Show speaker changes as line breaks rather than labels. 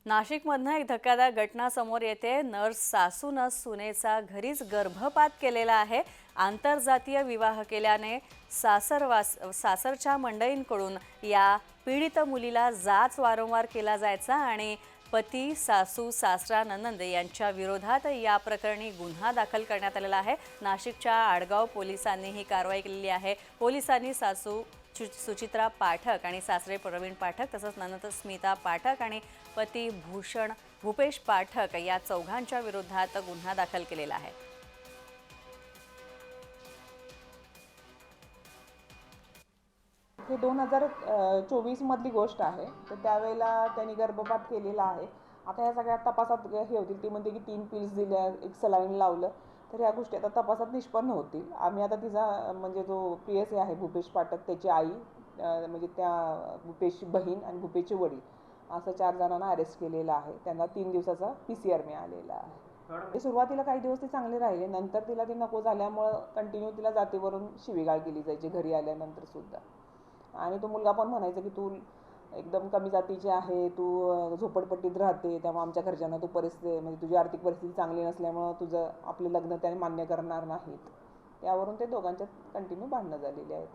नाशिकमधनं एक धक्कादायक घटना समोर येते। नर्स सासूनं सुनेचा घरीच गर्भपात केलेला आहे। आंतरजातीय विवाह केल्याने सासरच्या मंडळींकडून या पीडित मुलीला जाच वारंवार केला जायचा आणि पती, सासू, सासरा, नणंद यांच्या विरोधात या प्रकरणी गुन्हा दाखल करण्यात आलेला आहे। नाशिकच्या आडगाव पोलिसांनी ही कारवाई केलेली आहे। पोलिसांनी सासू सुचित्रा पाठक आणि सासरे प्रवीण पाठक तसंच नणंद स्मिता पाठक आणि पती भूपेश पाठक या चौघांच्या विरोधात गुन्हा दाखल केलेला आहे।
हे 2024 मधली गोष्ट आहे। तर त्यावेळेला त्यांनी गर्भपात केलेला आहे। आता या सगळ्या तपासात हे होतील, ती म्हणते की 3 पिल्स दिल्या, एक सलाईन लावलं, तर ह्या गोष्टी आता तपासात निष्पन्न होतील। आम्ही आता तिचा म्हणजे जो PSA आहे भूपेश पाठक, त्याची आई, म्हणजे त्या भूपेशची बहीण आणि भूपेशचे वडील असं 4 जणांना अरेस्ट केलेलं आहे। त्यांना 3 दिवसाचा PCR मिळालेला आहे। सुरुवातीला काही दिवस ते चांगले राहिले, नंतर तिला ते नको झाल्यामुळं कंटिन्यू तिला जातीवरून शिवीगाळ केली जायची घरी आल्यानंतर सुद्धा। आणि तो मुलगा पण म्हणायचा की तू एकदम कमी जातीची आहे, तू झोपडपट्टीत राहते, त्यामुळे आमच्या घरच्यांना तू परिस्थिती म्हणजे तुझी आर्थिक परिस्थिती चांगली नसल्यामुळं तुझं आपलं लग्न त्याने मान्य करणार नाहीत। त्यावरून ते दोघांच्यात कंटिन्यू भांडणं झालेली आहेत।